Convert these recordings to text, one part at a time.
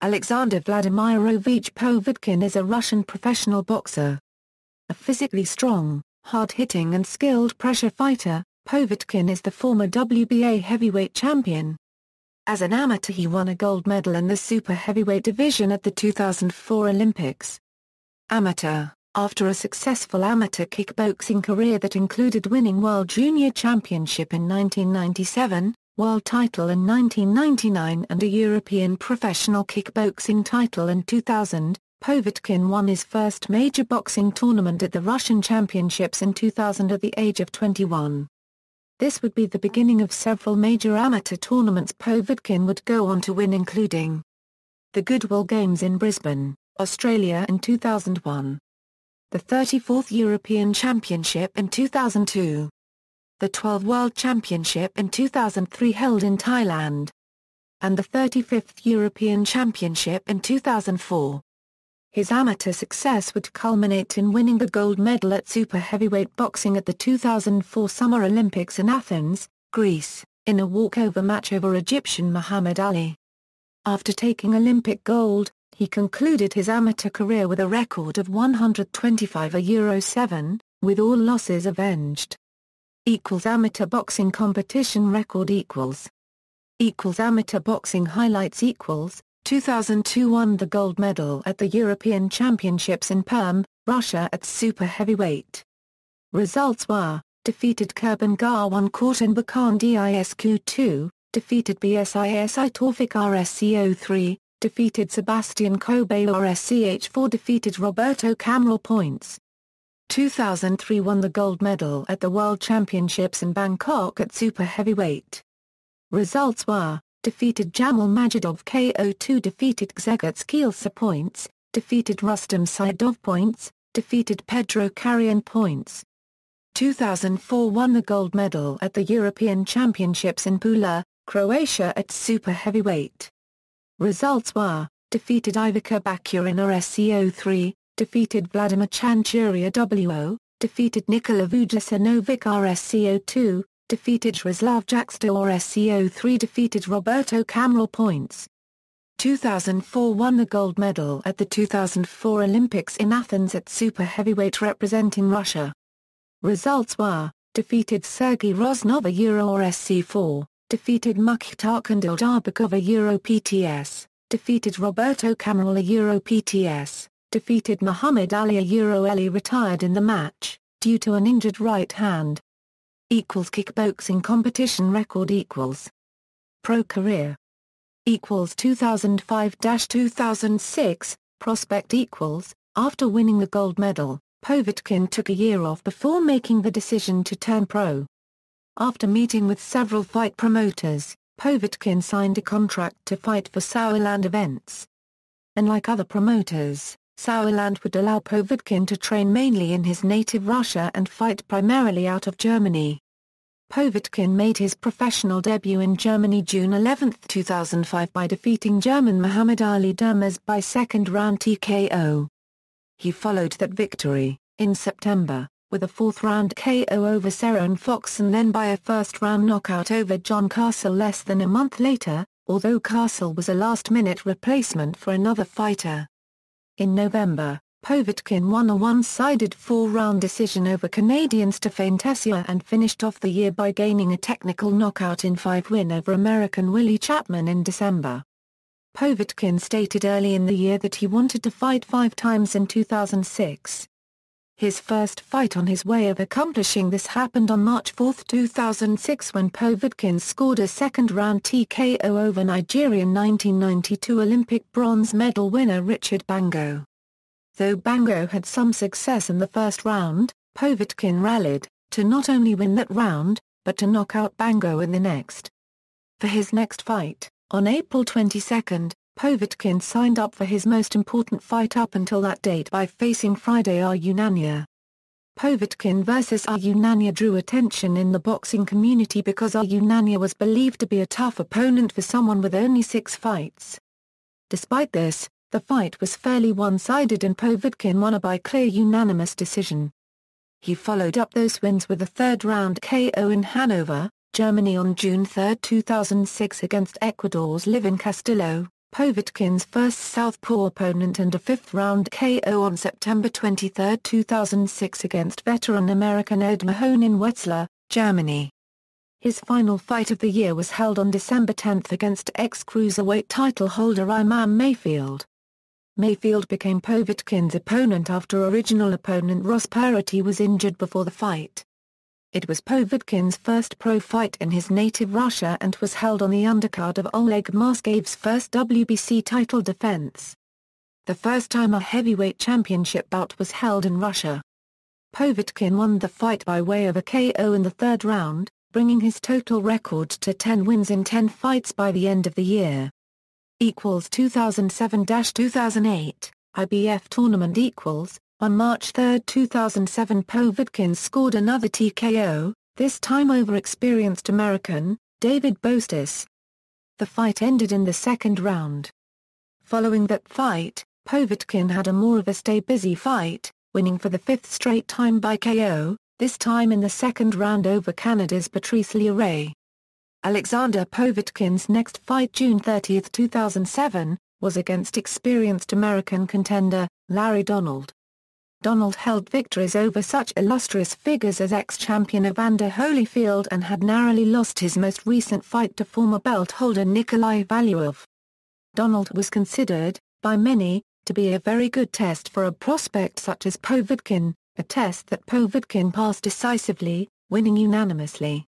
Alexander Vladimirovich Povetkin is a Russian professional boxer. A physically strong, hard-hitting and skilled pressure fighter, Povetkin is the former WBA heavyweight champion. As an amateur he won a gold medal in the super heavyweight division at the 2004 Olympics. Amateur. After a successful amateur kickboxing career that included winning World Junior Championship in 1997, World title in 1999 and a European professional kickboxing title in 2000, Povetkin won his first major boxing tournament at the Russian Championships in 2000 at the age of 21. This would be the beginning of several major amateur tournaments Povetkin would go on to win, including the Goodwill Games in Brisbane, Australia in 2001, the 34th European Championship in 2002, the 12th World Championship in 2003 held in Thailand, and the 35th European Championship in 2004. His amateur success would culminate in winning the gold medal at super heavyweight boxing at the 2004 Summer Olympics in Athens, Greece, in a walkover match over Egyptian Muhammad Ali. After taking Olympic gold, he concluded his amateur career with a record of 125-7, with all losses avenged. Amateur boxing competition record Amateur boxing highlights 2002 won the gold medal at the European Championships in Perm, Russia at super heavyweight. Results were: defeated Kurban Gar 1 Kortan Bakan Disq 2, defeated Bsisi Tawfik Rsco 3, defeated Sebastian Kobe Rsch 4, defeated Roberto Cameral points. 2003 won the gold medal at the World Championships in Bangkok at super heavyweight. Results were: defeated Jamal Majidov KO2, defeated Gzegorz Kielce points, defeated Rustam Saidov points, defeated Pedro Carrion points. 2004 won the gold medal at the European Championships in Pula, Croatia at super heavyweight. Results were: defeated Ivica Bakurin Rsco 3, defeated Vladimir Chanchuria WO, defeated Nikola Vujasinovic Rsco 2, defeated Jaroslav Jaksta Rsco 3, defeated Roberto Cameral points. 2004 won the gold medal at the 2004 Olympics in Athens at super heavyweight representing Russia. Results were: defeated Sergei Roznov Euro Rsc 4, defeated Mukhtar Kandildarbekov Euro PTS, defeated Roberto Cameral Euro PTS, defeated Muhammad Ali Euro Ali, retired in the match, due to an injured right hand. Kickboxing competition record Pro career 2005-2006, prospect After winning the gold medal, Povetkin took a year off before making the decision to turn pro. After meeting with several fight promoters, Povetkin signed a contract to fight for Sauerland events. Unlike other promoters, Sauerland would allow Povetkin to train mainly in his native Russia and fight primarily out of Germany. Povetkin made his professional debut in Germany June 11, 2005 by defeating German Muhammad Ali Dermaz by second-round TKO. He followed that victory, in September, with a fourth-round KO over Cerrone Fox and then by a first-round knockout over John Castle less than a month later, although Castle was a last-minute replacement for another fighter. In November, Povetkin won a one-sided four-round decision over Canadian Stéphane Tessier and finished off the year by gaining a technical knockout in 5 win over American Willie Chapman in December. Povetkin stated early in the year that he wanted to fight 5 times in 2006. His first fight on his way of accomplishing this happened on March 4, 2006 when Povetkin scored a second-round TKO over Nigerian 1992 Olympic bronze medal winner Richard Bango. Though Bango had some success in the first round, Povetkin rallied, to not only win that round, but to knock out Bango in the next. For his next fight, on April 22, Povetkin signed up for his most important fight up until that date by facing Friday Arunanya. Povetkin vs Arunanya drew attention in the boxing community because Arunanya was believed to be a tough opponent for someone with only 6 fights. Despite this, the fight was fairly one-sided and Povetkin won by clear unanimous decision. He followed up those wins with a third-round KO in Hanover, Germany on June 3, 2006 against Ecuador's Livin Castillo. Povetkin's first southpaw opponent and a fifth-round KO on September 23, 2006 against veteran American Ed Mahone in Wetzlar, Germany. His final fight of the year was held on December 10 against ex-cruiserweight title holder Imam Mayfield. Mayfield became Povetkin's opponent after original opponent Ross Perotty was injured before the fight. It was Povetkin's first pro fight in his native Russia and was held on the undercard of Oleg Moskev's first WBC title defense. The first time a heavyweight championship bout was held in Russia. Povetkin won the fight by way of a KO in the third round, bringing his total record to 10 wins in 10 fights by the end of the year. 2007-2008, IBF tournament On March 3, 2007 Povetkin scored another TKO, this time over experienced American, David Bostis. The fight ended in the second round. Following that fight, Povetkin had a more of a stay-busy fight, winning for the fifth straight time by KO, this time in the second round over Canada's Patrice Leray. Alexander Povetkin's next fight June 30, 2007, was against experienced American contender, Larry Donald. Donald held victories over such illustrious figures as ex-champion Evander Holyfield and had narrowly lost his most recent fight to former belt holder Nikolai Valuev. Donald was considered, by many, to be a very good test for a prospect such as Povetkin, a test that Povetkin passed decisively, winning unanimously.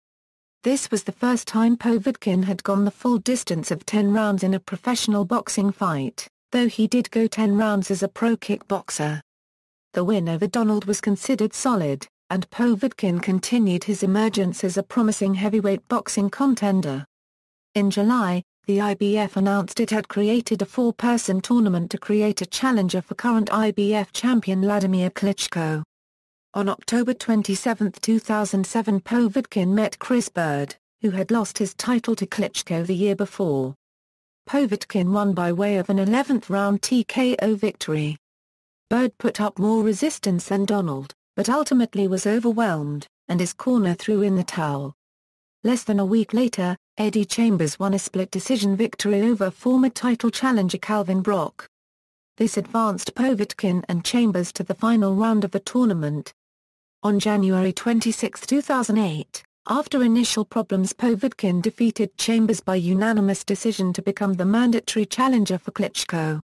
This was the first time Povetkin had gone the full distance of 10 rounds in a professional boxing fight, though he did go 10 rounds as a pro kickboxer. The win over Donald was considered solid, and Povetkin continued his emergence as a promising heavyweight boxing contender. In July, the IBF announced it had created a 4-person tournament to create a challenger for current IBF champion Vladimir Klitschko. On October 27, 2007 Povetkin met Chris Bird, who had lost his title to Klitschko the year before. Povetkin won by way of an 11th-round TKO victory. Bird put up more resistance than Donald, but ultimately was overwhelmed, and his corner threw in the towel. Less than a week later, Eddie Chambers won a split-decision victory over former title challenger Calvin Brock. This advanced Povetkin and Chambers to the final round of the tournament. On January 26, 2008, after initial problems Povetkin defeated Chambers by unanimous decision to become the mandatory challenger for Klitschko.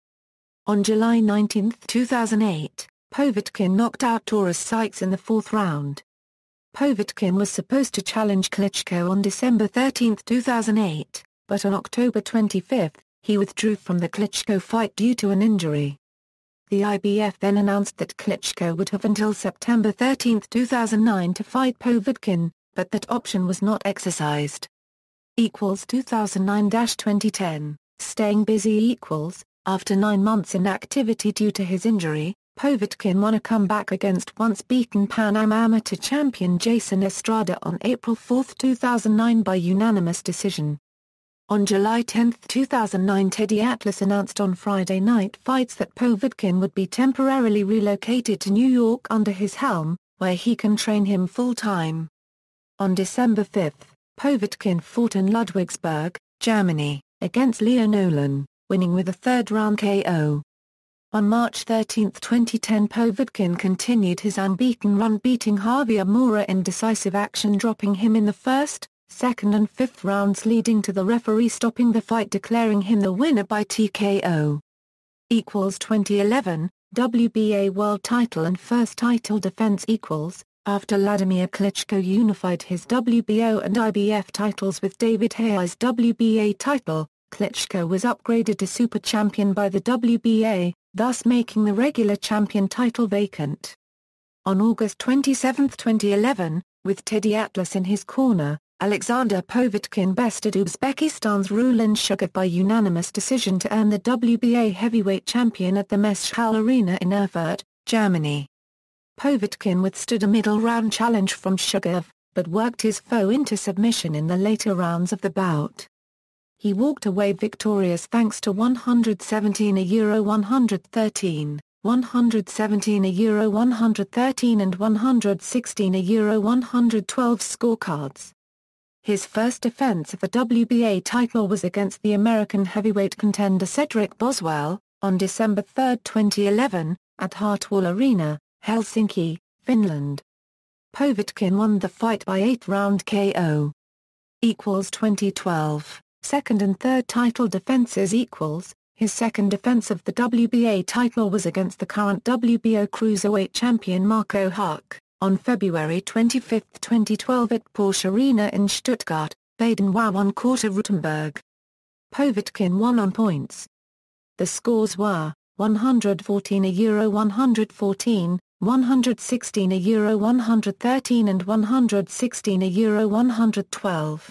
On July 19, 2008, Povetkin knocked out Taurus Sykes in the fourth round. Povetkin was supposed to challenge Klitschko on December 13, 2008, but on October 25, he withdrew from the Klitschko fight due to an injury. The IBF then announced that Klitschko would have until September 13, 2009 to fight Povetkin, but that option was not exercised. 2009-2010, staying busy After 9 months inactivity due to his injury, Povetkin won a comeback against once-beaten Pan Am amateur champion Jason Estrada on April 4, 2009 by unanimous decision. On July 10, 2009 Teddy Atlas announced on Friday Night Fights that Povetkin would be temporarily relocated to New York under his helm, where he can train him full-time. On December 5, Povetkin fought in Ludwigsburg, Germany, against Leo Nolan, winning with a third-round KO. On March 13, 2010 Povetkin continued his unbeaten run beating Javier Mora in decisive action dropping him in the first, second and fifth rounds leading to the referee stopping the fight declaring him the winner by TKO. 2011, WBA world title and first title defense after Vladimir Klitschko unified his WBO and IBF titles with David Haye's WBA title, Klitschko was upgraded to super champion by the WBA, thus making the regular champion title vacant. On August 27, 2011, with Teddy Atlas in his corner, Alexander Povetkin bested Uzbekistan's Rulen Shugayev by unanimous decision to earn the WBA heavyweight champion at the Meschal Arena in Erfurt, Germany. Povetkin withstood a middle-round challenge from Shugayev, but worked his foe into submission in the later rounds of the bout. He walked away victorious thanks to 117-113, 117-113 and 116-112 scorecards. His first defense of the WBA title was against the American heavyweight contender Cedric Boswell, on December 3, 2011, at Hartwall Arena, Helsinki, Finland. Povetkin won the fight by 8-round KO. 2012, second and third title defenses equals. His second defense of the WBA title was against the current WBO cruiserweight champion Marco Huck, on February 25, 2012 at Porsche Arena in Stuttgart, Baden-Württemberg. Povetkin won on points. The scores were 114-114, 116-113 and 116-112.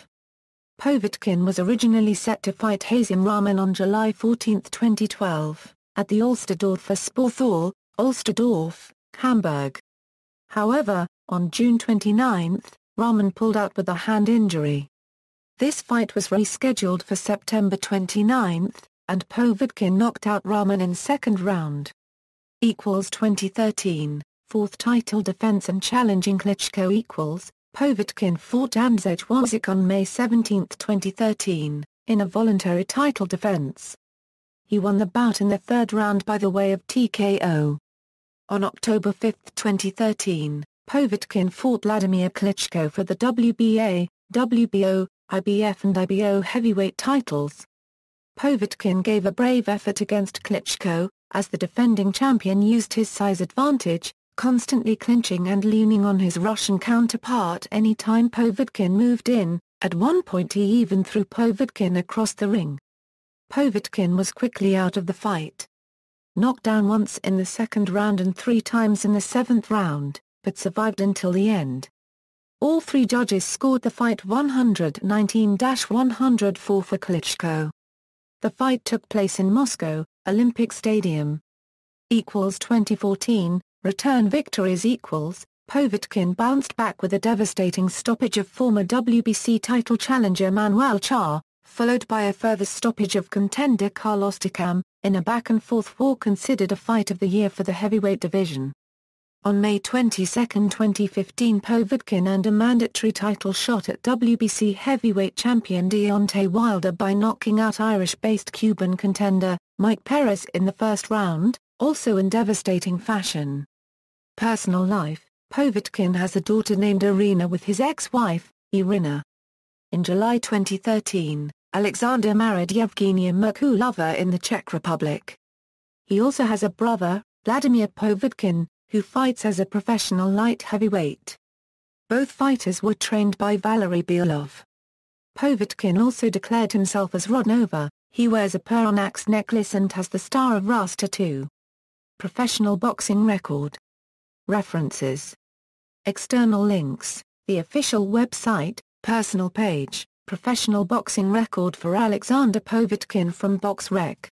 Povetkin was originally set to fight Hasim Rahman on July 14, 2012, at the Alsterdorfer Sporthal, Alsterdorf, Hamburg. However, on June 29, Rahman pulled out with a hand injury. This fight was rescheduled for September 29, and Povetkin knocked out Rahman in second round. 2013, fourth title defense and challenging Klitschko equals. Povetkin fought Andrzej Wawrzyk on May 17, 2013, in a voluntary title defense. He won the bout in the third round by the way of TKO. On October 5, 2013, Povetkin fought Vladimir Klitschko for the WBA, WBO, IBF and IBO heavyweight titles. Povetkin gave a brave effort against Klitschko, as the defending champion used his size advantage, constantly clinching and leaning on his Russian counterpart any time Povetkin moved in. At one point he even threw Povetkin across the ring. Povetkin was quickly out of the fight. Knocked down once in the second round and 3 times in the 7th round, but survived until the end. All 3 judges scored the fight 119-104 for Klitschko. The fight took place in Moscow, Olympic Stadium. 2014, return victories equals. Povetkin bounced back with a devastating stoppage of former WBC title challenger Manuel Charr, followed by a further stoppage of contender Carlos Takam, in a back-and-forth war considered a fight of the year for the heavyweight division. On May 22, 2015 Povetkin earned a mandatory title shot at WBC heavyweight champion Deontay Wilder by knocking out Irish-based Cuban contender, Mike Perez in the first round, also in devastating fashion. Personal life: Povetkin has a daughter named Irina with his ex-wife, Irina. In July 2013, Alexander married Yevgenia Merkulova in the Czech Republic. He also has a brother, Vladimir Povetkin, who fights as a professional light heavyweight. Both fighters were trained by Valery Bielov. Povetkin also declared himself as Rodnova. He wears a pearl onyx necklace and has the Star of Rus tattoo. Professional boxing record. References. External links: the official website, personal page, professional boxing record for Alexander Povetkin from BoxRec.